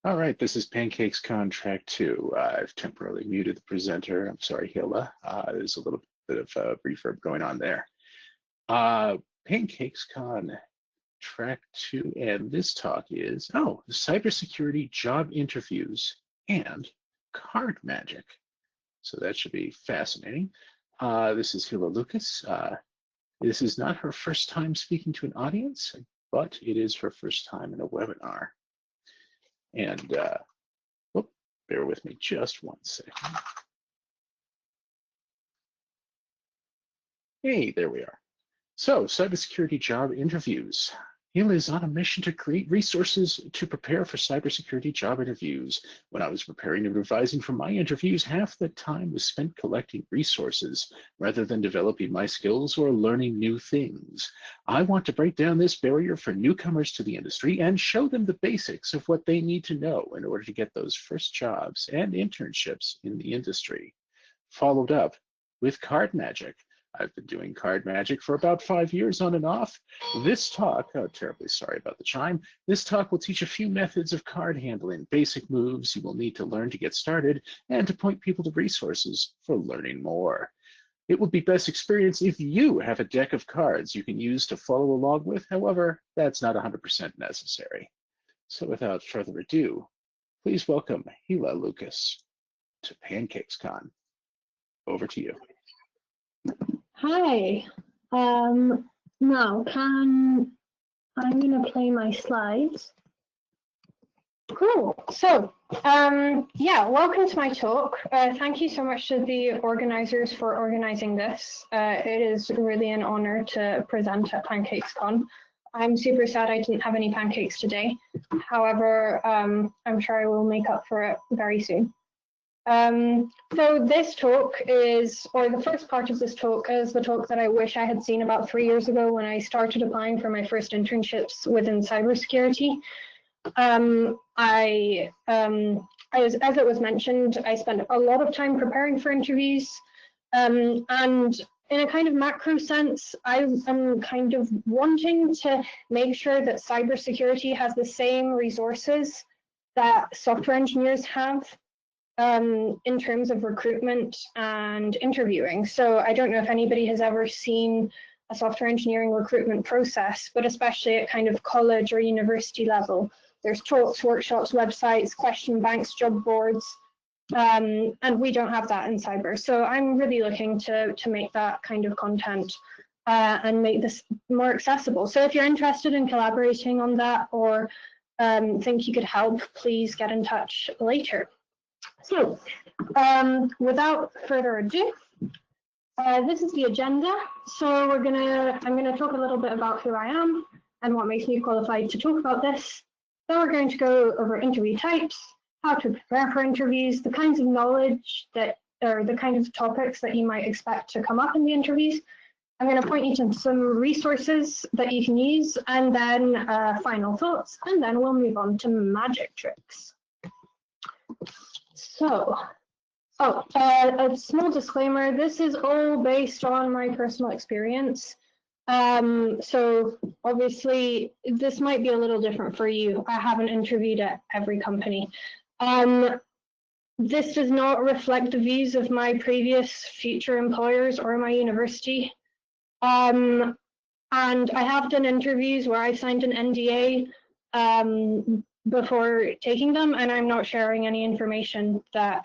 All right, this is PancakesCon Track 2. I've temporarily muted the presenter. I'm sorry, Hela. There's a little bit of reverb going on there. PancakesCon Track 2, and this talk is, cybersecurity job interviews and card magic. So that should be fascinating. This is Hela Lucas. This is not her first time speaking to an audience, but it is her first time in a webinar. And bear with me just one second. Hey, there we are. So, cybersecurity job interviews. Hela is on a mission to create resources to prepare for cybersecurity job interviews. When I was preparing and revising for my interviews, half the time was spent collecting resources rather than developing my skills or learning new things. I want to break down this barrier for newcomers to the industry and show them the basics of what they need to know in order to get those first jobs and internships in the industry. Followed up with card magic. I've been doing card magic for about 5 years on and off. This talk, terribly sorry about the chime, this talk will teach a few methods of card handling, basic moves you will need to learn to get started, and to point people to resources for learning more. It will be best experience if you have a deck of cards you can use to follow along with. However, that's not 100% necessary. So without further ado, please welcome Hela Lucas to PancakesCon. Over to you. Hi. Now I'm going to play my slides. Cool. So, yeah, welcome to my talk. Thank you so much to the organizers for organizing this. It is really an honor to present at PancakesCon. I'm super sad I didn't have any pancakes today. However, I'm sure I will make up for it very soon. So this talk is, or the first part of this talk is the talk that I wish I had seen about 3 years ago when I started applying for my first internships within cybersecurity. As it was mentioned, I spent a lot of time preparing for interviews, and in a kind of macro sense, I'm kind of wanting to make sure that cybersecurity has the same resources that software engineers have. In terms of recruitment and interviewing. So I don't know if anybody has ever seen a software engineering recruitment process, but especially at kind of college or university level, there's talks, workshops, websites, question banks, job boards, and we don't have that in cyber. So I'm really looking to make that kind of content and make this more accessible. So if you're interested in collaborating on that or think you could help, please get in touch later. So, without further ado, this is the agenda. So I'm gonna talk a little bit about who I am and what makes me qualified to talk about this. Then we're going to go over interview types, how to prepare for interviews, the kinds of knowledge that, or the kind of topics that you might expect to come up in the interviews. I'm going to point you to some resources that you can use, and then final thoughts, and then we'll move on to magic tricks. So, a small disclaimer, this is all based on my personal experience. So obviously this might be a little different for you. I haven't interviewed at every company. This does not reflect the views of my previous future employers or my university. And I have done interviews where I signed an NDA before taking them, and I'm not sharing any information that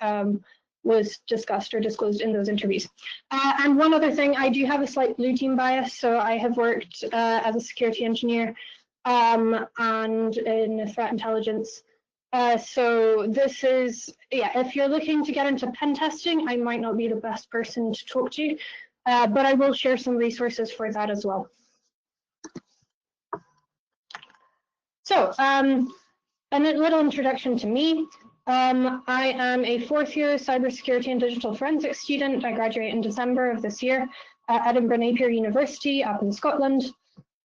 was discussed or disclosed in those interviews. And one other thing, I do have a slight blue team bias, so I have worked as a security engineer and in threat intelligence. So this is, yeah, if you're looking to get into pen testing, I might not be the best person to talk to, but I will share some resources for that as well. So, a little introduction to me. I am a fourth-year cybersecurity and digital forensics student. I graduate in December of this year at Edinburgh Napier University up in Scotland.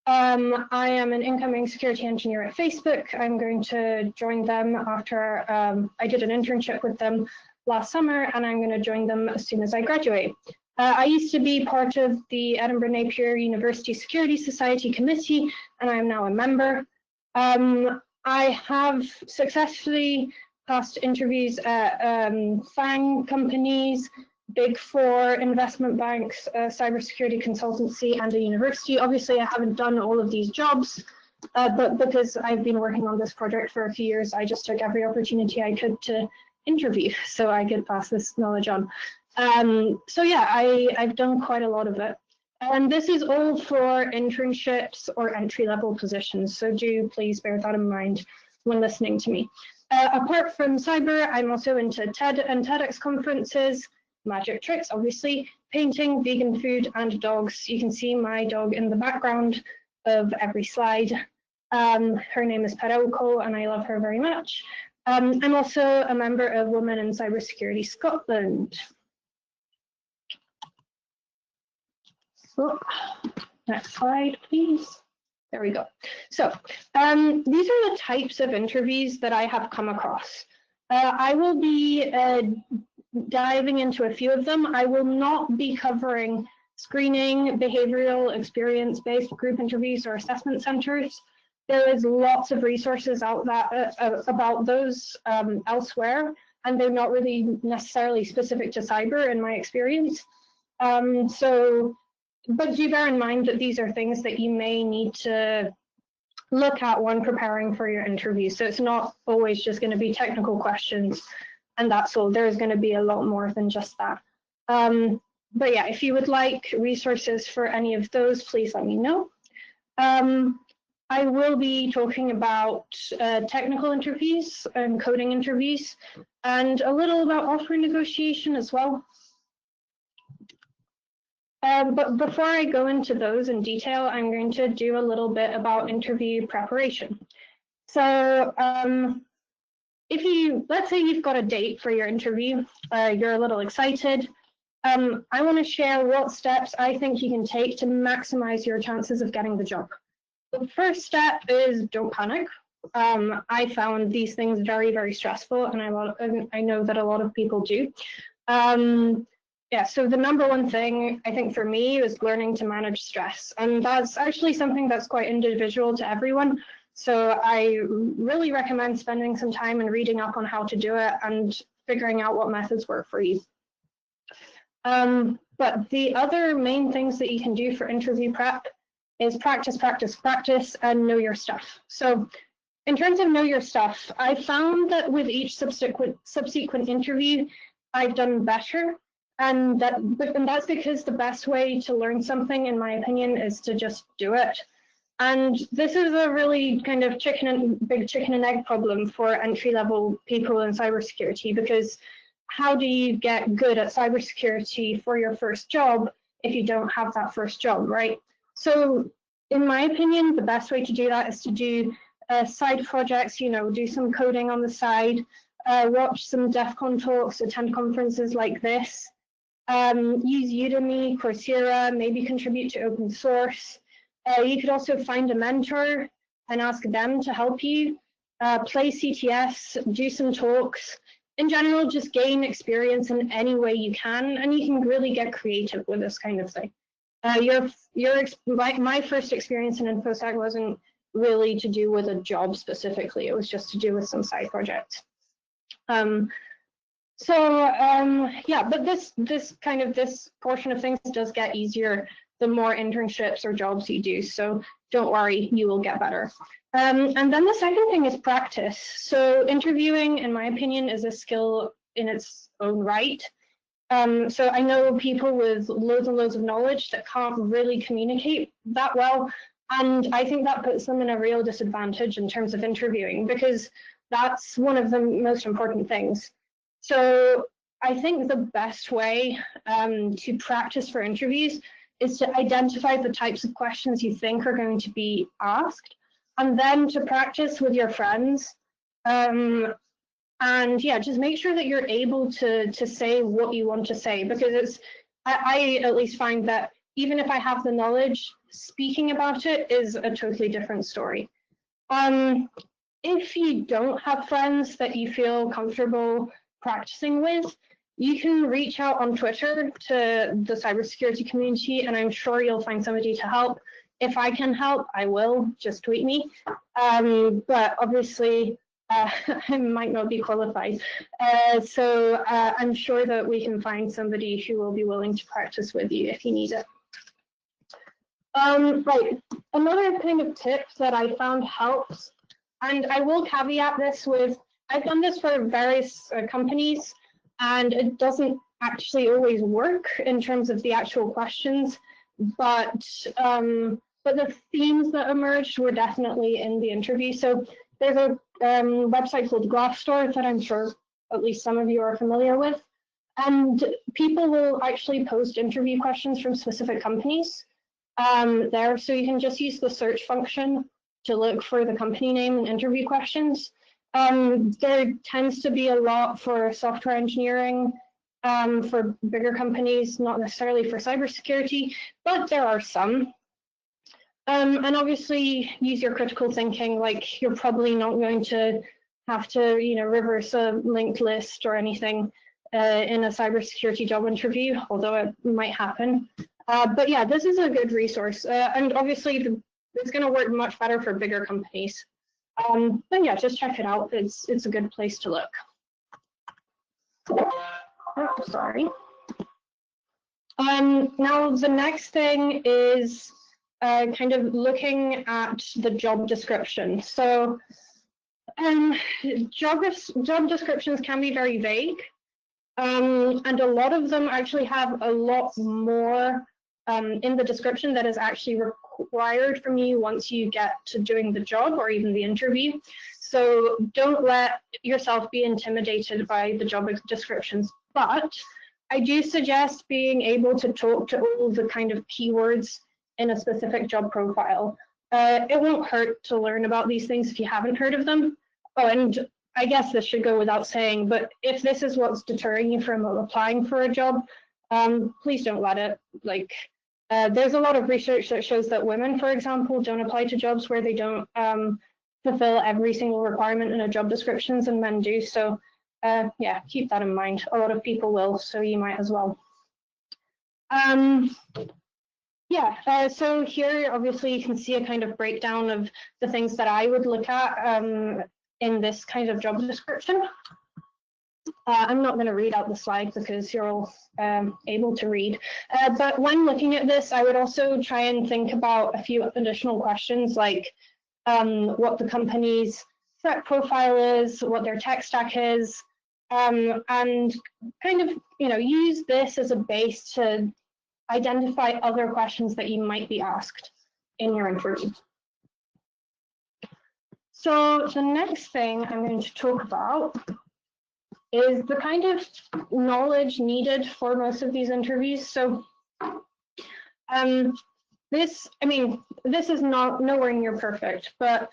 I am an incoming security engineer at Facebook. I'm going to join them after I did an internship with them last summer, and I'm going to join them as soon as I graduate. I used to be part of the Edinburgh Napier University Security Society Committee, and I am now a member. I have successfully passed interviews at FANG companies, Big Four investment banks, cybersecurity consultancy, and a university. Obviously, I haven't done all of these jobs, but because I've been working on this project for a few years, I just took every opportunity I could to interview so I could pass this knowledge on. So yeah, I've done quite a lot of it. And this is all for internships or entry-level positions, so do please bear that in mind when listening to me. Apart from cyber, I'm also into TED and TEDx conferences, magic tricks, obviously, painting, vegan food, and dogs. You can see my dog in the background of every slide. Her name is Perauko, and I love her very much. I'm also a member of Women in Cybersecurity Scotland. So, next slide, please. There we go. So these are the types of interviews that I have come across. I will be diving into a few of them. I will not be covering screening, behavioral, experience-based group interviews or assessment centers. There is lots of resources out that, about those elsewhere, and they're not really necessarily specific to cyber in my experience. But do bear in mind that these are things that you may need to look at when preparing for your interview. So it's not always just going to be technical questions and that's all. There's going to be a lot more than just that. But yeah, if you would like resources for any of those, please let me know. I will be talking about technical interviews and coding interviews and a little about offer negotiation as well. But before I go into those in detail, I'm going to do a little bit about interview preparation. So let's say you've got a date for your interview, you're a little excited. I want to share what steps I think you can take to maximize your chances of getting the job. The first step is don't panic. I found these things very, very stressful, and I know that a lot of people do. Yeah, so the number one thing I think for me is learning to manage stress. And that's actually something that's quite individual to everyone. So I really recommend spending some time and reading up on how to do it and figuring out what methods work for you. But the other main things that you can do for interview prep is practice, practice, practice, and know your stuff. So in terms of know your stuff, I found that with each subsequent interview, I've done better. And that's because the best way to learn something, in my opinion, is to just do it. And this is a really kind of big chicken and egg problem for entry-level people in cybersecurity, because how do you get good at cybersecurity for your first job if you don't have that first job, right? So in my opinion, the best way to do that is to do side projects, do some coding on the side, watch some DEF CON talks, attend conferences like this, use Udemy, Coursera, maybe contribute to open source. You could also find a mentor and ask them to help you, play CTS, do some talks. In general, just gain experience in any way you can, and you can really get creative with this kind of thing. My first experience in InfoSec wasn't really to do with a job specifically, it was just to do with some side projects. Yeah, but this portion of things does get easier the more internships or jobs you do. So don't worry, you will get better. And then the second thing is practice. So interviewing, in my opinion, is a skill in its own right. So I know people with loads and loads of knowledge that can't really communicate that well. And I think that puts them in a real disadvantage in terms of interviewing, because that's one of the most important things. So I think the best way to practice for interviews is to identify the types of questions you think are going to be asked, and then to practice with your friends. And yeah, just make sure that you're able to say what you want to say, because I at least find that even if I have the knowledge, speaking about it is a totally different story. If you don't have friends that you feel comfortable practicing with, you can reach out on Twitter to the cybersecurity community, and I'm sure you'll find somebody to help. If I can help, I will. Just tweet me. But obviously, I might not be qualified. So I'm sure that we can find somebody who will be willing to practice with you if you need it. Right, another kind of tip that I found helps, and I will caveat this with, I've done this for various companies, and it doesn't actually always work in terms of the actual questions, but the themes that emerged were definitely in the interview. So there's a website called Glassdoor that I'm sure at least some of you are familiar with, and people will actually post interview questions from specific companies there. So you can just use the search function to look for the company name and interview questions. There tends to be a lot for software engineering, for bigger companies, not necessarily for cybersecurity, but there are some. And obviously use your critical thinking, like you're probably not going to have to, reverse a linked list or anything in a cybersecurity job interview, although it might happen. But yeah, this is a good resource, and obviously it's going to work much better for bigger companies. But yeah, just check it out. It's a good place to look. Oh, sorry. Now the next thing is kind of looking at the job description. So job descriptions can be very vague, and a lot of them actually have a lot more in the description that is actually required from you once you get to doing the job or even the interview. So don't let yourself be intimidated by the job descriptions. But I do suggest being able to talk to all the kind of keywords in a specific job profile. It won't hurt to learn about these things if you haven't heard of them. Oh, and I guess this should go without saying, but if this is what's deterring you from applying for a job, please don't let it. There's a lot of research that shows that women, for example, don't apply to jobs where they don't fulfill every single requirement in a job descriptions, and men do. So yeah, keep that in mind. A lot of people will, so you might as well. Yeah, so here obviously you can see a kind of breakdown of the things that I would look at in this kind of job description. I'm not going to read out the slide because you're all able to read. But when looking at this, I would also try and think about a few additional questions, like what the company's threat profile is, what their tech stack is, and kind of use this as a base to identify other questions that you might be asked in your interview. So the next thing I'm going to talk about is the kind of knowledge needed for most of these interviews. So this is nowhere near perfect, but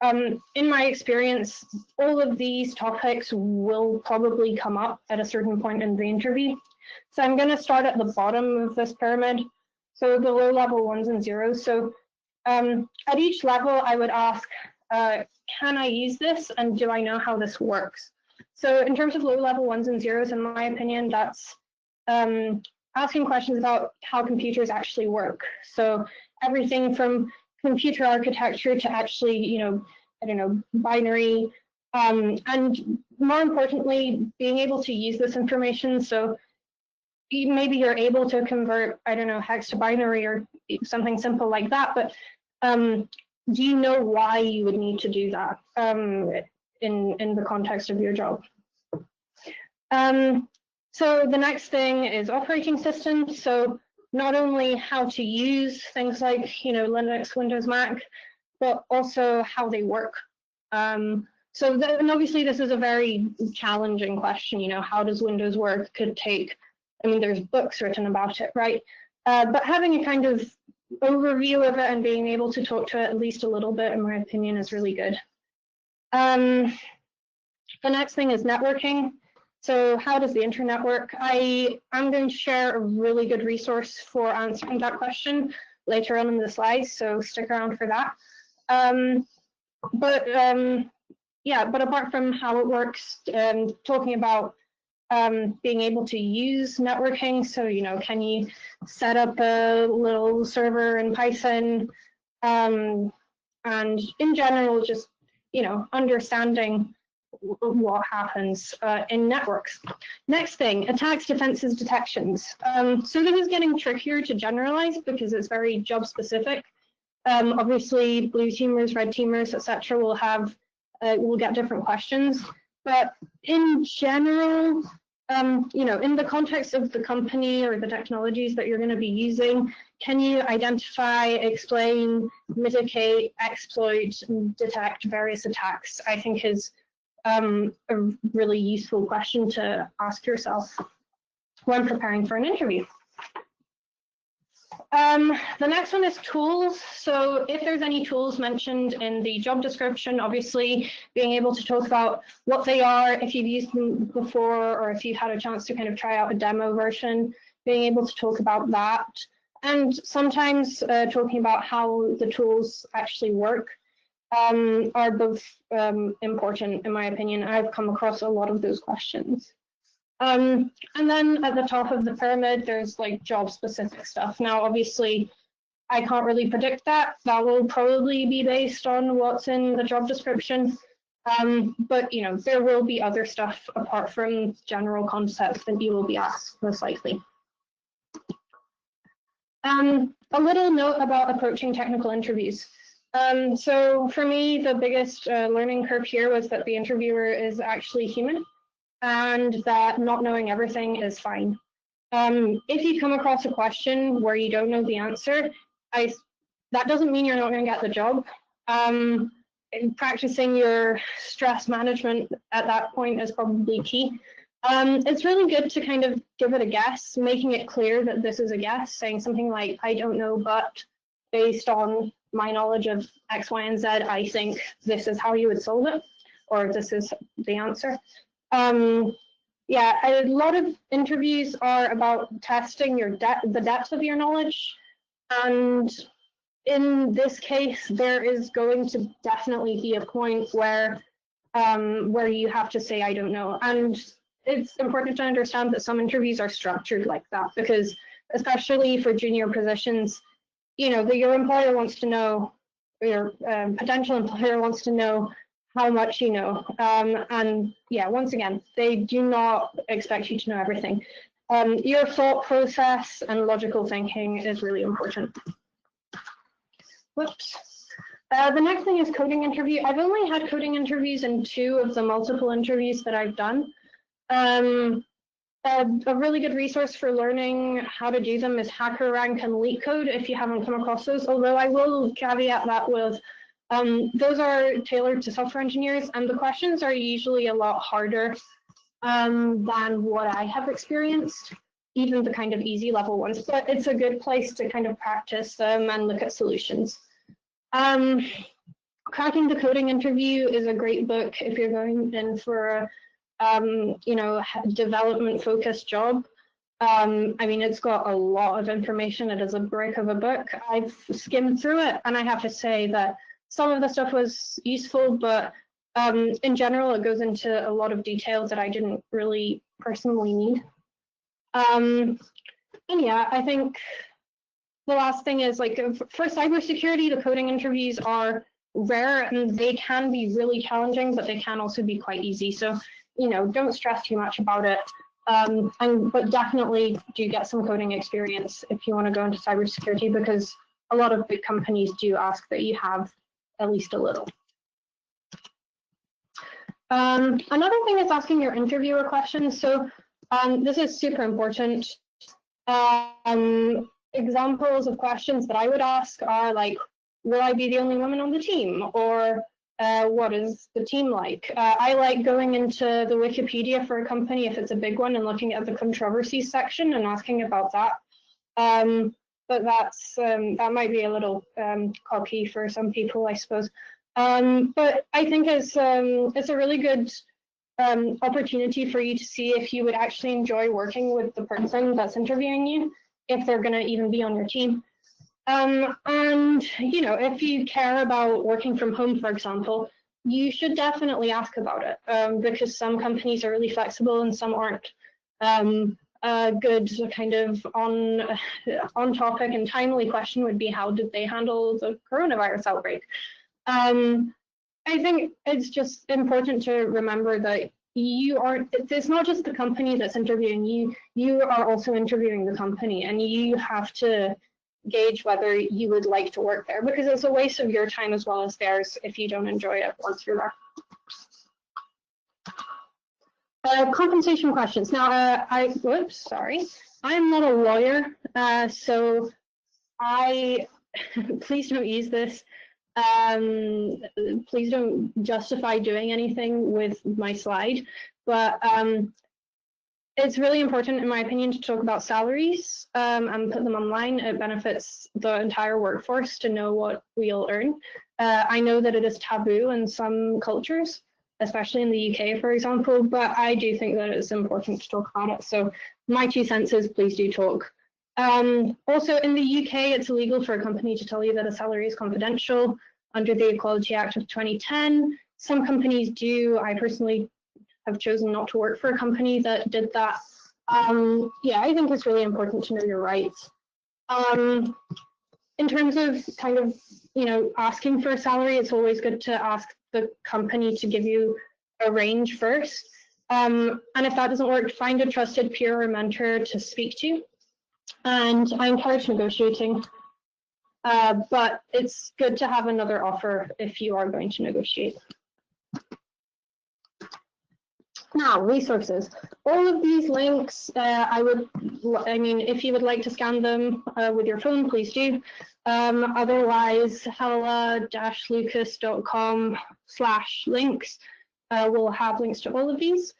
in my experience, all of these topics will probably come up at a certain point in the interview. So I'm going to start at the bottom of this pyramid, so the low-level ones and zeros. So at each level, I would ask, can I use this, and do I know how this works? So in terms of low-level ones and zeros, in my opinion, that's asking questions about how computers actually work. So everything from computer architecture to actually, I don't know, binary, and more importantly, being able to use this information. So maybe you're able to convert, I don't know, hex to binary or something simple like that, but do you know why you would need to do that in the context of your job? So the next thing is operating systems. So not only how to use things like, Linux, Windows, Mac, but also how they work. And obviously this is a very challenging question, how does Windows work? Could take, there's books written about it, right? But having a kind of overview of it and being able to talk to it at least a little bit, in my opinion, is really good. The next thing is networking. So how does the internet work? I'm going to share a really good resource for answering that question later on in the slides, so stick around for that. But apart from how it works, talking about being able to use networking. So, can you set up a little server in Python? And in general, just, understanding what happens in networks. Next thing, attacks, defenses, detections. So this is getting trickier to generalize because it's very job specific. Obviously, blue teamers, red teamers, etc. will get different questions. But in general, in the context of the company or the technologies that you're going to be using, can you identify, explain, mitigate, exploit, detect various attacks? I think is a really useful question to ask yourself when preparing for an interview. The next one is tools. So if there's any tools mentioned in the job description, obviously being able to talk about what they are, if you've used them before, or if you've had a chance to kind of try out a demo version, being able to talk about that. And sometimes talking about how the tools actually work are both important, in my opinion. I've come across a lot of those questions. And then at the top of the pyramid, there's like job specific stuff. Now, obviously, I can't really predict that. That will probably be based on what's in the job description. But there will be other stuff apart from general concepts that you will be asked, most likely. A little note about approaching technical interviews. So for me, the biggest learning curve here was that the interviewer is actually human, and that not knowing everything is fine. If you come across a question where you don't know the answer, that doesn't mean you're not going to get the job. Practicing your stress management at that point is probably key. It's really good to kind of give it a guess, making it clear that this is a guess, saying something like, I don't know, but based on my knowledge of X, Y, and Z, I think this is how you would solve it, or this is the answer. Yeah, a lot of interviews are about testing the depth of your knowledge, and in this case, there is going to definitely be a point where you have to say I don't know. And it's important to understand that some interviews are structured like that, because especially for junior positions, your employer wants to know, your potential employer wants to know how much you know. And yeah, once again, they do not expect you to know everything. Your thought process and logical thinking is really important. Whoops. The next thing is coding interview. I've only had coding interviews in 2 of the multiple interviews that I've done. A really good resource for learning how to do them is HackerRank and LeetCode, if you haven't come across those, although I will caveat that with those are tailored to software engineers, and the questions are usually a lot harder than what I have experienced, even the kind of easy level ones, but it's a good place to kind of practice them and look at solutions. Cracking the Coding Interview is a great book if you're going in for a development focused job. I mean, it's got a lot of information. It is a brick of a book. I've skimmed through it, and I have to say that some of the stuff was useful, but in general, it goes into a lot of details that I didn't really personally need. And yeah, I think the last thing is, like, for cybersecurity, the coding interviews are rare and they can be really challenging, but they can also be quite easy. So, don't stress too much about it. But definitely do get some coding experience if you want to go into cybersecurity, because a lot of big companies do ask that you have at least a little. Another thing is asking your interviewer questions. So this is super important. Examples of questions that I would ask are like, will I be the only woman on the team? Or what is the team like? I like going into the Wikipedia for a company if it's a big one and looking at the controversies section and asking about that. But that might be a little cocky for some people, I suppose. But I think it's a really good opportunity for you to see if you would actually enjoy working with the person that's interviewing you, if they're going to even be on your team. And if you care about working from home, for example, you should definitely ask about it, because some companies are really flexible and some aren't. good kind of on topic and timely question would be, how did they handle the coronavirus outbreak? I think it's just important to remember that it's not just the company that's interviewing you, you are also interviewing the company, and you have to gauge whether you would like to work there, because it's a waste of your time as well as theirs if you don't enjoy it once you're there. Compensation questions. Now, sorry, I'm not a lawyer, so please don't use this. Please don't justify doing anything with my slide, but it's really important, in my opinion, to talk about salaries and put them online. It benefits the entire workforce to know what we'll earn. I know that it is taboo in some cultures, especially in the UK, for example, but I do think that it's important to talk about it. So my 2 cents is, please do talk. Also, in the UK, it's illegal for a company to tell you that a salary is confidential under the Equality Act of 2010. Some companies do. I personally have chosen not to work for a company that did that. Yeah, I think it's really important to know your rights. In terms of kind of, asking for a salary, it's always good to ask the company to give you a range first. And if that doesn't work, find a trusted peer or mentor to speak to. And I encourage negotiating, but it's good to have another offer if you are going to negotiate. Now, resources. All of these links, if you would like to scan them with your phone, please do. Otherwise, hela-lucas.com/links will have links to all of these.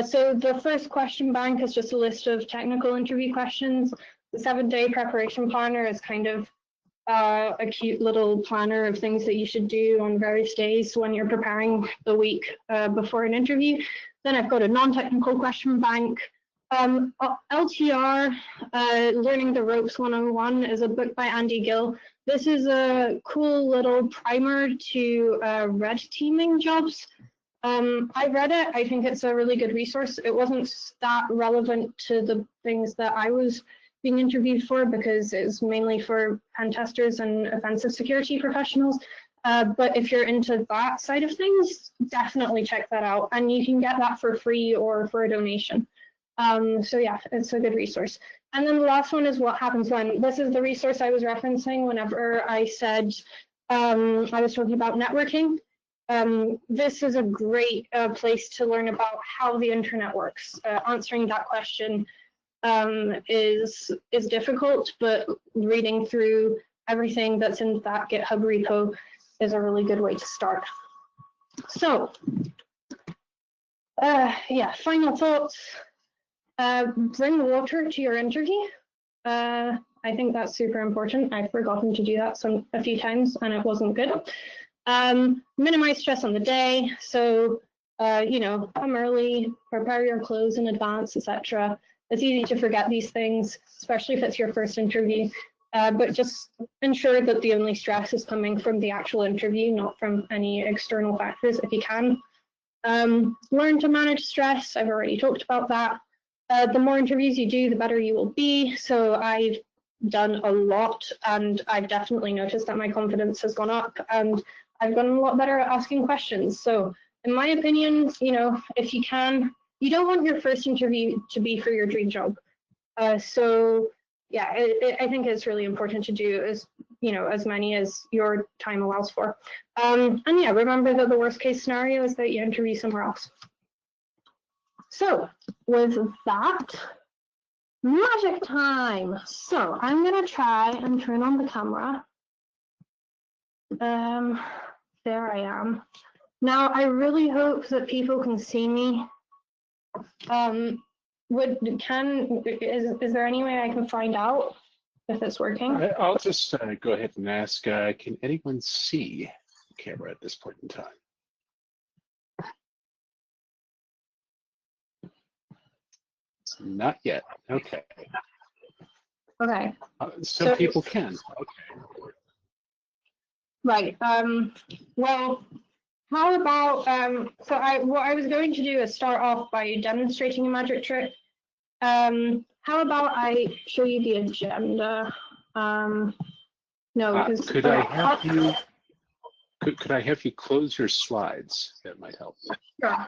So the first question bank is just a list of technical interview questions. The 7-day preparation planner is kind of a cute little planner of things that you should do on various days when you're preparing the week before an interview. Then I've got a non-technical question bank. LTR, Learning the Ropes 101, is a book by Andy Gill. This is a cool little primer to red teaming jobs. I read it. I think it's a really good resource. It wasn't that relevant to the things that I was being interviewed for, because it's mainly for pen testers and offensive security professionals. But if you're into that side of things, definitely check that out. And you can get that for free or for a donation. So yeah, it's a good resource. And then the last one is What Happens When. This is the resource I was referencing whenever I said I was talking about networking. This is a great place to learn about how the internet works. Answering that question is difficult, but reading through everything that's in that GitHub repo is a really good way to start. So, yeah, final thoughts. Bring water to your interview. I think that's super important. I've forgotten to do that a few times, and it wasn't good. Minimize stress on the day. So, come early, prepare your clothes in advance, etc. It's easy to forget these things, especially if it's your first interview. But just ensure that the only stress is coming from the actual interview, not from any external factors if you can. Learn to manage stress. I've already talked about that. The more interviews you do, the better you will be. So I've done a lot, and I've definitely noticed that my confidence has gone up, and I've gotten a lot better at asking questions. So in my opinion, if you can, you don't want your first interview to be for your dream job. So yeah, I think it's really important to do as many as your time allows for. And yeah, remember that the worst case scenario is that you interview somewhere else. So with that, magic time. So I'm gonna try and turn on the camera. There I am. Now I really hope that people can see me. Is there any way I can find out if it's working? I'll just go ahead and ask, can anyone see the camera at this point in time? Not yet. Okay. Okay. Some people can. Okay. Right. Well, how about what I was going to do is start off by demonstrating a magic trick. How about I show you the agenda? No, because could I have you could I have you close your slides? That might help. Sure.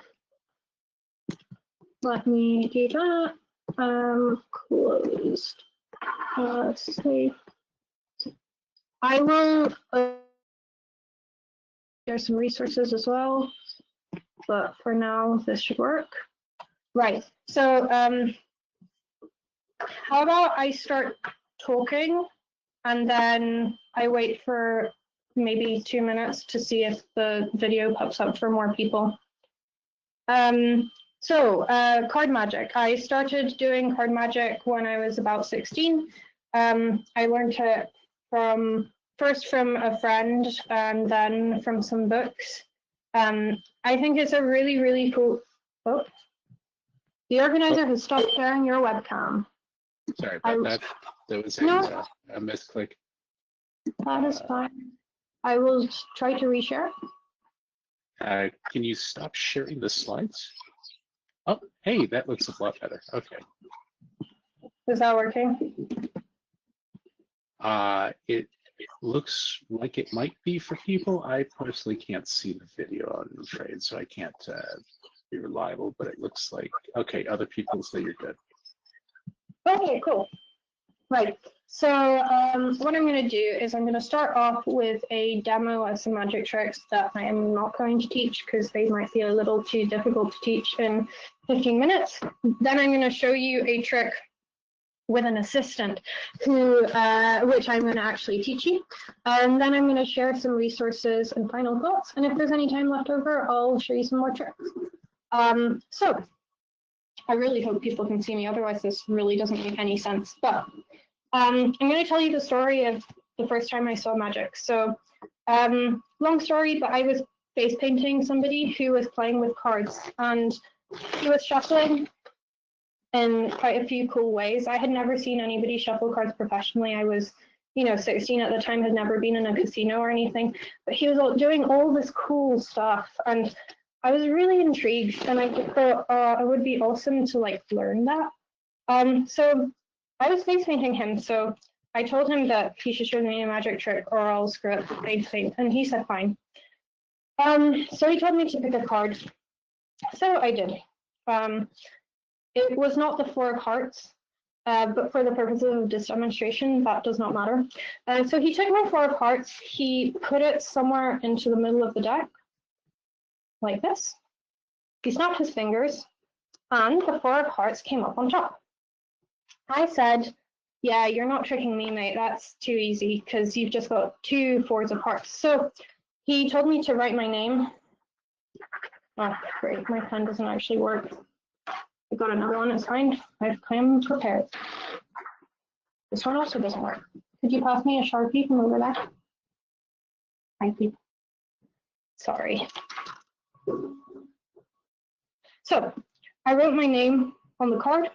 Let me do that. Closed. Save. I will there's some resources as well, but for now this should work. Right. So how about I start talking and then I wait for maybe 2 minutes to see if the video pops up for more people. Card magic. I started doing card magic when I was about 16. I learned it first from a friend and then from some books. I think it's a really, really cool. Oh, the organizer has stopped sharing your webcam. Sorry about that. That was a misclick. That is fine. I will try to reshare. Can you stop sharing the slides? Oh, hey, that looks a lot better. Okay. Is that working? It looks like it might be for people. I personally can't see the video, I'm afraid, so I can't be reliable, but it looks like, okay, other people say you're good. Okay, cool. Right. So what I'm going to do is I'm going to start off with a demo of some magic tricks that I am not going to teach because they might be a little too difficult to teach in 15 minutes. Then I'm going to show you a trick with an assistant which I'm going to actually teach you. And then I'm going to share some resources and final thoughts. And if there's any time left over, I'll show you some more tricks. So I really hope people can see me. Otherwise, this really doesn't make any sense. But I'm going to tell you the story of the first time I saw magic. So long story, but I was face painting somebody who was playing with cards and he was shuffling in quite a few cool ways. I had never seen anybody shuffle cards professionally. I was, 16 at the time, had never been in a casino or anything, but he was doing all this cool stuff. And I was really intrigued and I just thought it would be awesome to learn that. So I was face painting him, so I told him that he should show me a magic trick or I'll screw up the face paint, and he said fine. So he told me to pick a card. So I did. It was not the 4 of hearts, but for the purposes of this demonstration, that does not matter. So he took my 4 of hearts, he put it somewhere into the middle of the deck, like this. He snapped his fingers, and the 4 of hearts came up on top. I said, yeah, you're not tricking me, mate. That's too easy because you've just got 2 4s of hearts. So he told me to write my name. Oh, great. My pen doesn't actually work. I got another one. It's fine. I've come prepared. This one also doesn't work. Could you pass me a Sharpie from over there? Thank you. Sorry. So I wrote my name on the card.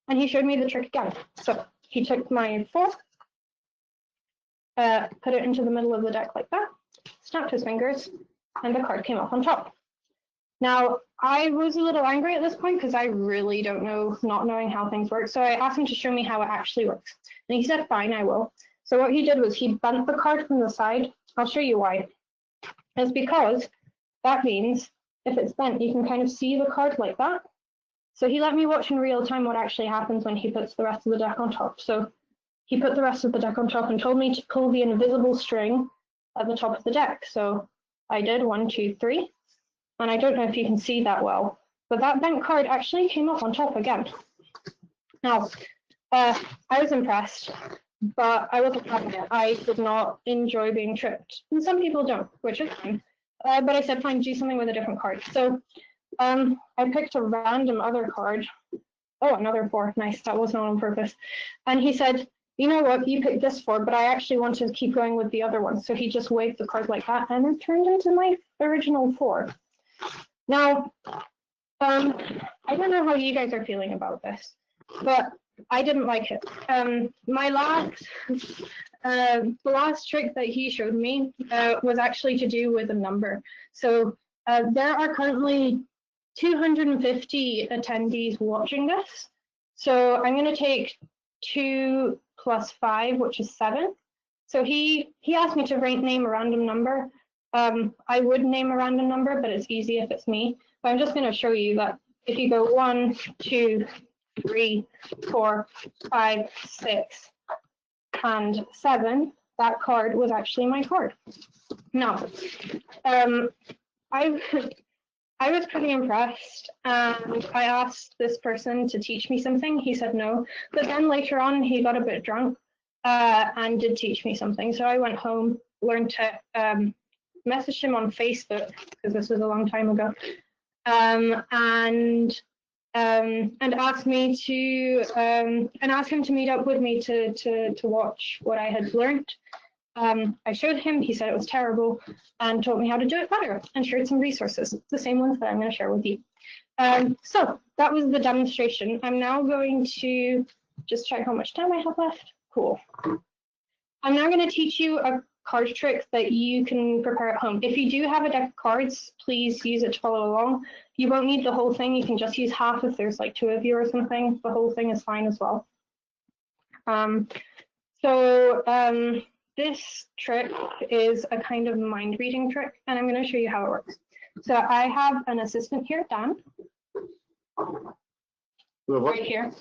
And he showed me the trick again. So he took my 4, put it into the middle of the deck like that, snapped his fingers, and the card came up on top. Now, I was a little angry at this point because I really don't know, not knowing how things work. So I asked him to show me how it actually works. And he said, fine, I will. So what he did was he bent the card from the side. I'll show you why. It's because that means if it's bent, you can kind of see the card like that. So he let me watch in real time what actually happens when he puts the rest of the deck on top. So he put the rest of the deck on top and told me to pull the invisible string at the top of the deck. So I did 1, 2, 3. And I don't know if you can see that well, but that bent card actually came up on top again. Now, I was impressed, but I wasn't having it. I did not enjoy being tricked. And some people don't, which is fine. But I said, fine, do something with a different card. So I picked a random other card. Oh, another 4. Nice. That was not on purpose. And he said, you know what? You picked this 4, but I actually want to keep going with the other one. So he just waved the card like that, and it turned into my original 4. Now, I don't know how you guys are feeling about this, but I didn't like it. The last trick that he showed me was actually to do with a number. So there are currently 250 attendees watching this. So I'm going to take 2 plus 5, which is 7. So he asked me to name a random number. I would name a random number, but it's easy if it's me. But I'm just going to show you that if you go 1, 2, 3, 4, 5, 6, and 7, that card was actually my card. Now, I was pretty impressed, and I asked this person to teach me something. He said no, but then later on he got a bit drunk and did teach me something. So I went home, learned to message him on Facebook, because this was a long time ago, and asked me to and asked him to meet up with me to watch what I had learned. I showed him, he said it was terrible, and taught me how to do it better, and shared some resources, the same ones that I'm going to share with you. So that was the demonstration. I'm now going to just check how much time I have left. Cool. I'm now going to teach you a card trick that you can prepare at home. If you do have a deck of cards, please use it to follow along. You won't need the whole thing. You can just use half if there's like 2 of you or something. The whole thing is fine as well. This trick is a kind of mind reading trick, and I'm going to show you how it works. So I have an assistant here, Dan, right here.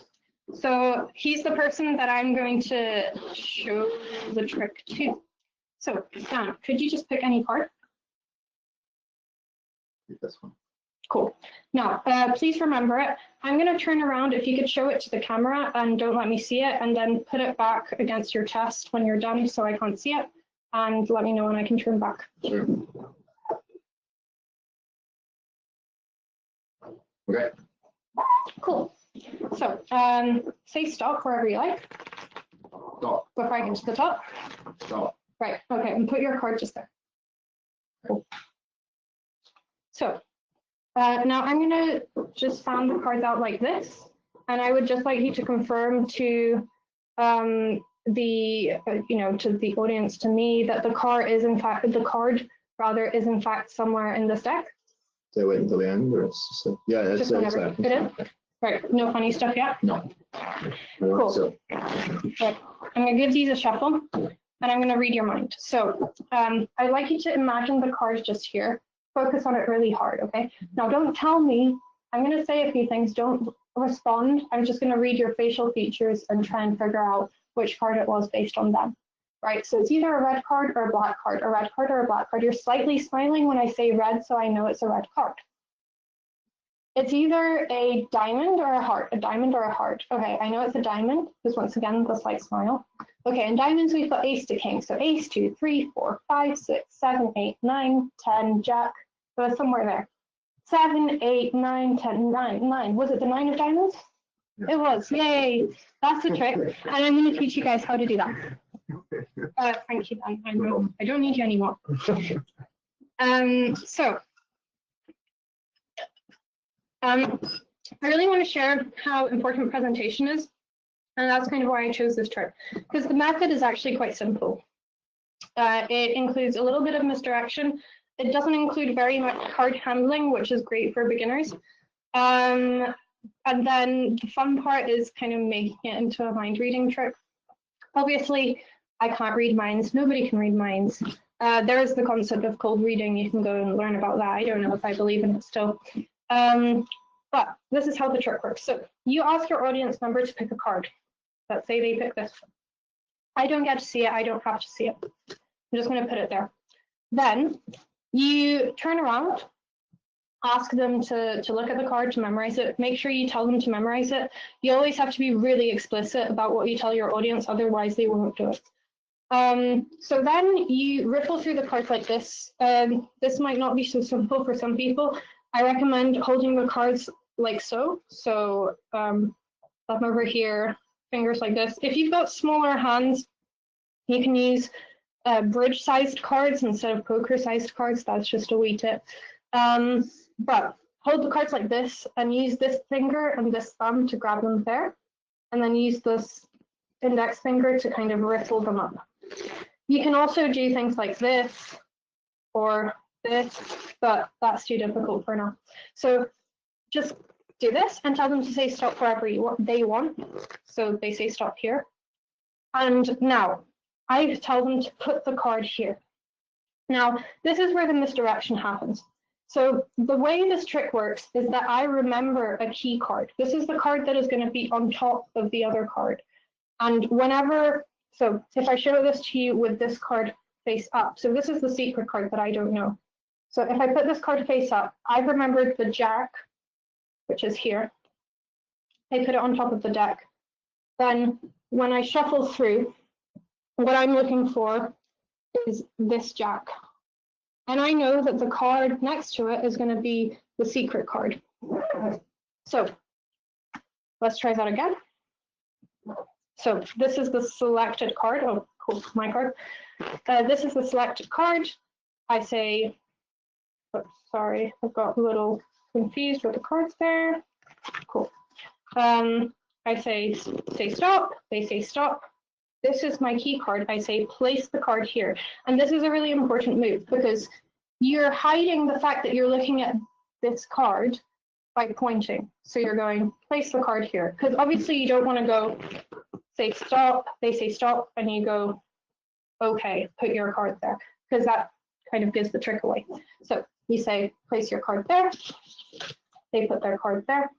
So he's the person that I'm going to show the trick to. So Dan, could you just pick any card? This one. Cool. Now, please remember it. I'm going to turn around. If you could show it to the camera and don't let me see it, and then put it back against your chest when you're done so I can't see it, and let me know when I can turn back. Sure. Okay. Cool. So say stop wherever you like. Stop. Before I get to the top. Stop. Right. Okay. And put your card just there. Cool. So now I'm going to just fan the cards out like this, and I would just like you to confirm to to the audience, to me, that the card is in fact somewhere in this deck. So wait until the end, or it's just, yeah, it's Just whenever it is. Right. No funny stuff yet. No. Cool. So, Right. I'm going to give these a shuffle, and I'm going to read your mind. So I'd like you to imagine the cards just here. Focus on it really hard, okay? Now, don't tell me. I'm going to say a few things. Don't respond. I'm just going to read your facial features and try and figure out which card it was based on them. Right? So it's either a red card or a black card, a red card or a black card. You're slightly smiling when I say red, so I know it's a red card. It's either a diamond or a heart, a diamond or a heart. Okay, I know it's a diamond, because once again, the slight smile. Okay, in diamonds, we've got ace to king. So ace, 2, 3, 4, 5, 6, 7, 8, 9, 10, jack. So it's somewhere there. 7, 8, 9, 10, 9. Was it the 9 of diamonds? Yeah. It was. Yay. That's the trick. And I'm going to teach you guys how to do that. Thank you, Dan. I don't need you anymore. I really want to share how important presentation is, and that's kind of why I chose this trick, because the method is actually quite simple. It includes a little bit of misdirection. It doesn't include very much card handling, which is great for beginners. And then the fun part is kind of making it into a mind reading trick. Obviously, I can't read minds. Nobody can read minds. There is the concept of cold reading. You can go and learn about that. I don't know if I believe in it still. But this is how the trick works. So you ask your audience member to pick a card. Let's say they pick this. I don't get to see it. I don't have to see it. I'm just going to put it there. Then you turn around, ask them to look at the card, to memorize it. Make sure you tell them to memorize it. You always have to be really explicit about what you tell your audience, otherwise they won't do it. So then you riffle through the cards like this. This might not be so simple for some people. I recommend holding the cards like so. So thumb over here, fingers like this. If you've got smaller hands, you can use bridge-sized cards instead of poker-sized cards. That's just a wee tip. But hold the cards like this and use this finger and this thumb to grab them there. And then use this index finger to kind of riffle them up. You can also do things like this or this, but that's too difficult for now. So just do this and tell them to say stop wherever they want. So they say stop here. And now I tell them to put the card here. Now, this is where the misdirection happens. So the way this trick works is that I remember a key card. This is the card that is going to be on top of the other card. And whenever, so if I show this to you with this card face up, so this is the secret card that I don't know. So if I put this card face up, I've remembered the Jack, which is here. I put it on top of the deck. Then when I shuffle through, what I'm looking for is this Jack. And I know that the card next to it is going to be the secret card. So let's try that again. So this is the selected card. Oh, cool, my card. This is the selected card. I say, oh, sorry, I've got a little confused with the cards there. Cool. I say stop. They say stop. This is my key card. I say place the card here. And this is a really important move because you're hiding the fact that you're looking at this card by pointing. So you're going place the card here. Because obviously you don't want to go say stop, they say stop, and you go, okay, put your card there. Because that kind of gives the trick away. So you say place your card there. They put their card there.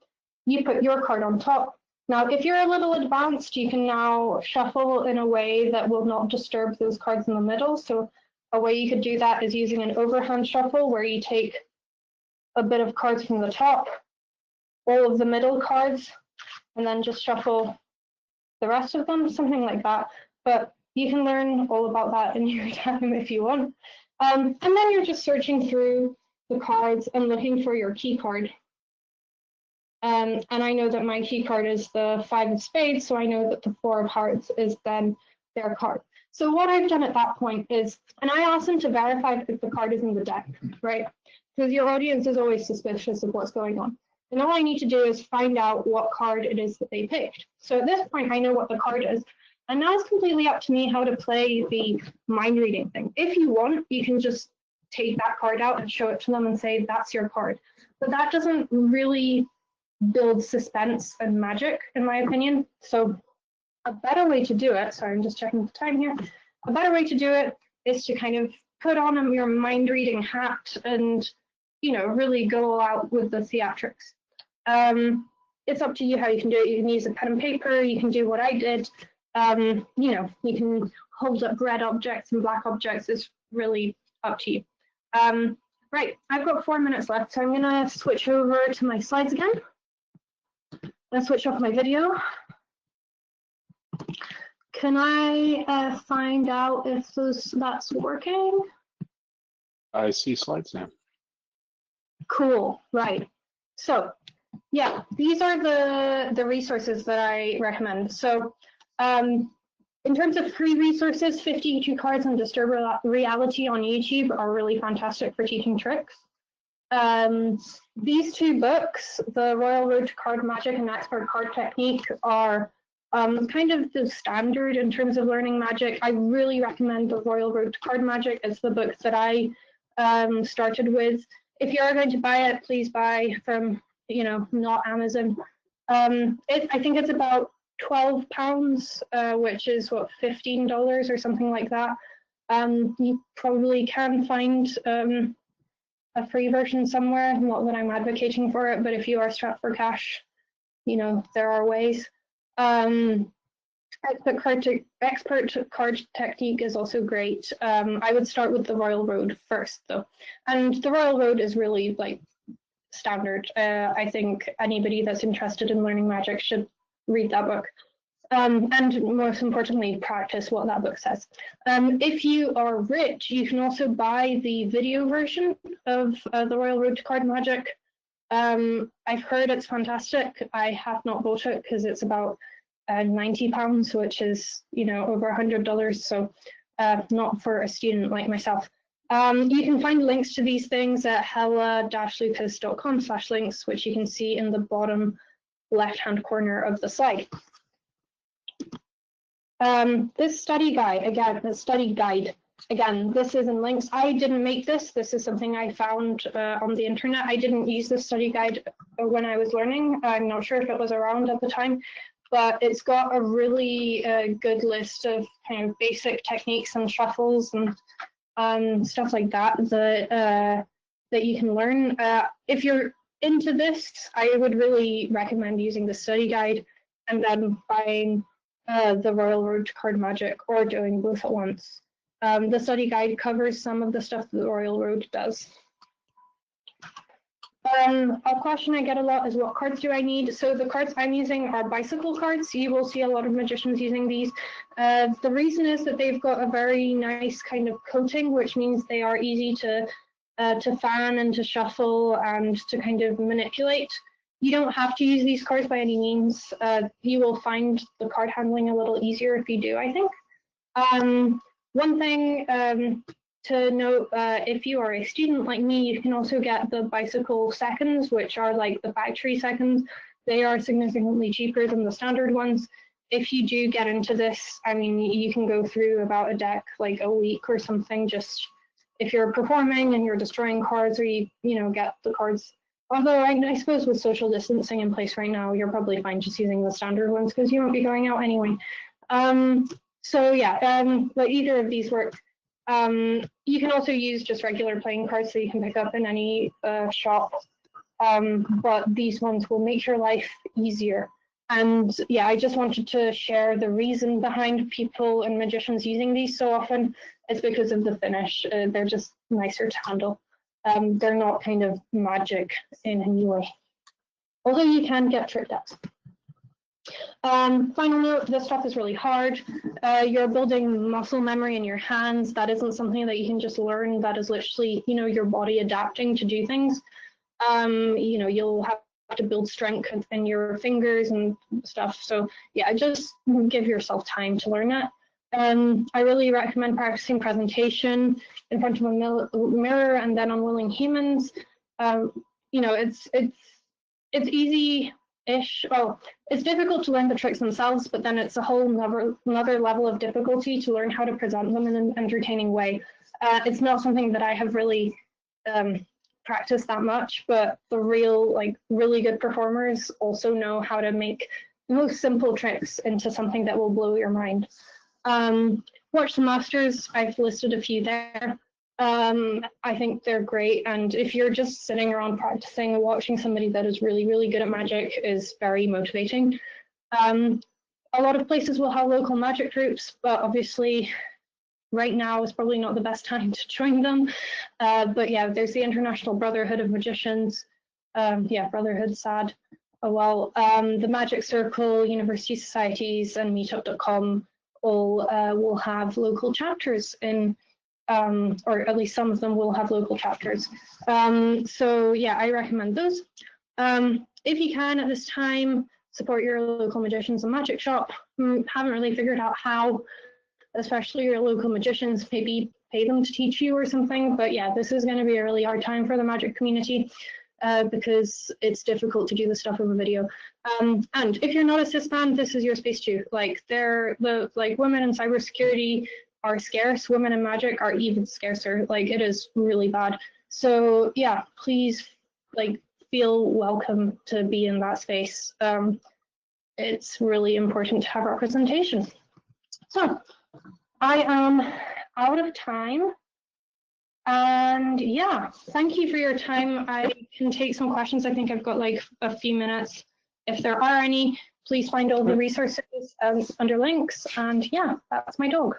You put your card on top. Now, if you're a little advanced, you can now shuffle in a way that will not disturb those cards in the middle. So a way you could do that is using an overhand shuffle where you take a bit of cards from the top, all of the middle cards, and then just shuffle the rest of them, something like that. But you can learn all about that in your time if you want. And then you're just searching through the cards and looking for your key card. And I know that my key card is the 5 of spades, so I know that the 4 of hearts is then their card. So what I've done at that point is, and I ask them to verify if the card is in the deck, right? Because your audience is always suspicious of what's going on. And all I need to do is find out what card it is that they picked. So at this point, I know what the card is. And now it's completely up to me how to play the mind reading thing. If you want, you can just take that card out and show it to them and say, that's your card. But that doesn't really build suspense and magic, in my opinion. So a better way to do it, sorry, I'm just checking the time here. A better way to do it is to kind of put on your mind reading hat and, you know, really go out with the theatrics. It's up to you how you can do it. You can use a pen and paper, you can do what I did. You know, you can hold up red objects and black objects. It's really up to you. Right, I've got 4 minutes left, so I'm gonna switch over to my slides again. Let's switch off my video. Can I find out if that's working? I see slides now. Cool, right. So yeah, these are the resources that I recommend. So in terms of free resources, 52 Cards and Disturb Reality on YouTube are really fantastic for teaching tricks. These 2 books, The Royal Road to Card Magic and Expert Card Technique, are kind of the standard in terms of learning magic. I really recommend The Royal Road to Card Magic. It's the book that I started with. If you are going to buy it, please buy from, you know, not Amazon. I think it's about £12, which is what, $15 or something like that. You probably can find a free version somewhere. Not that I'm advocating for it, but if you are strapped for cash, you know, there are ways. Expert card technique is also great. I would start with the Royal Road first, though, and the Royal Road is really like standard. I think anybody that's interested in learning magic should read that book. And most importantly, practice what that book says. If you are rich, you can also buy the video version of The Royal Road to Card Magic. I've heard it's fantastic. I have not bought it because it's about £90, which is, you know, over $100. So not for a student like myself. You can find links to these things at hela-lucas.com/links, which you can see in the bottom left-hand corner of the slide. This study guide, again, this is in links. I didn't make this. This is something I found on the internet. I didn't use this study guide when I was learning. I'm not sure if it was around at the time, but it's got a really good list of kind of basic techniques and shuffles and stuff like that that you can learn. If you're into this, I would really recommend using the study guide and then buying the Royal Road to Card Magic, or doing both at once. The study guide covers some of the stuff that the Royal Road does. A question I get a lot is, what cards do I need? So the cards I'm using are bicycle cards. You will see a lot of magicians using these. The reason is that they've got a very nice kind of coating, which means they are easy to fan and to shuffle and to kind of manipulate. You don't have to use these cards by any means. You will find the card handling a little easier if you do, I think. One thing to note, if you are a student like me, you can also get the bicycle seconds, which are like the factory seconds. They are significantly cheaper than the standard ones. If you do get into this, I mean, you can go through about a deck like a week or something, just if you're performing and you're destroying cards, or you get the cards. Although I suppose with social distancing in place right now, you're probably fine just using the standard ones because you won't be going out anyway. So yeah, but either of these work. You can also use just regular playing cards that you can pick up in any shop, but these ones will make your life easier. And yeah, I just wanted to share the reason behind people and magicians using these so often. It's because of the finish. They're just nicer to handle. They're not kind of magic in any way, although you can get tricked out. Final note, this stuff is really hard. You're building muscle memory in your hands. That isn't something that you can just learn. That is literally, your body adapting to do things. You'll have to build strength in your fingers and stuff. So yeah, just give yourself time to learn it. I really recommend practicing presentation in front of a mirror and then on willing humans. It's easy-ish. Oh, it's difficult to learn the tricks themselves, but then it's a whole another level of difficulty to learn how to present them in an entertaining way. It's not something that I have really practiced that much, but the really good performers also know how to make the most simple tricks into something that will blow your mind. Watch the masters. I've listed a few there. I think they're great, and if you're just sitting around practicing, watching somebody that is really, really good at magic is very motivating. A lot of places will have local magic groups, but obviously right now is probably not the best time to join them. But yeah, there's the International Brotherhood of Magicians. Yeah, Brotherhood, sad. Oh well. The Magic Circle, University Societies, and Meetup.com all will have local chapters in, or at least some of them will have local chapters. So yeah, I recommend those. If you can at this time, support your local magicians and magic shop. Haven't really figured out how, especially your local magicians, maybe pay them to teach you or something. But yeah, this is going to be a really hard time for the magic community because it's difficult to do the stuff over video. And if you're not a cis man, this is your space too. Like women in cybersecurity are scarce. Women in magic are even scarcer. Like, it is really bad. So yeah, please feel welcome to be in that space. It's really important to have representation. So I am out of time. And yeah, thank you for your time. I can take some questions. I think I've got like a few minutes. If there are any, please find all the resources under links. And yeah, that's my dog.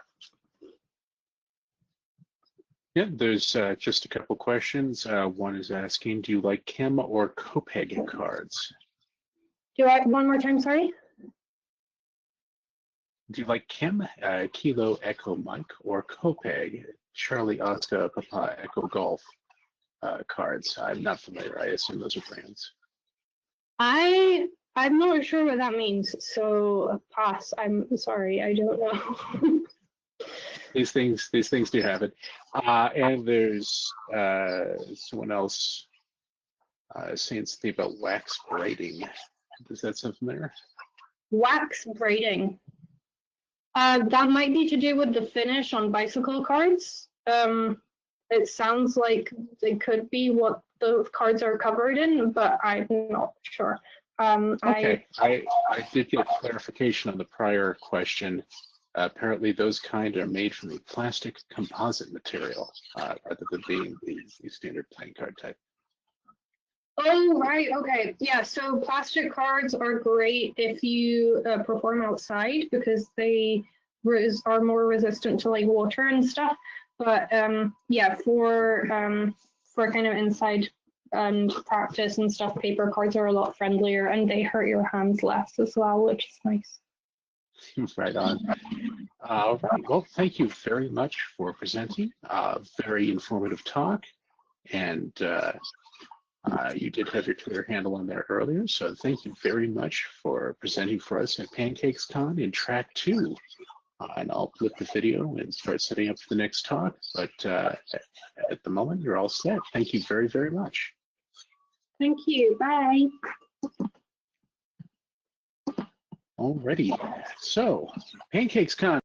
Yeah, there's just a couple questions. One is asking, do you like Kim or Copeg cards? One more time, sorry? Do you like Kim, Kilo Echo Mike, or Copeg, Charlie Oscar Papa Echo Golf cards? I'm not familiar. I assume those are brands. I'm not sure what that means, so pass. I'm sorry, I don't know. These things do happen. And there's someone else saying something about wax braiding. Does that sound familiar? Wax braiding. That might be to do with the finish on bicycle cards. It sounds like they could be what the cards are covered in, but I'm not sure. Okay, I did get clarification on the prior question. Apparently, those kind are made from a plastic composite material rather than being the standard playing card type. Oh, right. Okay. Yeah. So plastic cards are great if you perform outside because they are more resistant to like water and stuff. But yeah, for kind of inside practice and stuff, paper cards are a lot friendlier and they hurt your hands less as well, which is nice. Right on. All right. Well, thank you very much for presenting. Very informative talk, and you did have your Twitter handle on there earlier, so thank you very much for presenting for us at PancakesCon in track 2. And I'll flip the video and start setting up for the next talk, but at the moment, you're all set. Thank you very, very much. Thank you. Bye. Alrighty. So, PancakesCon.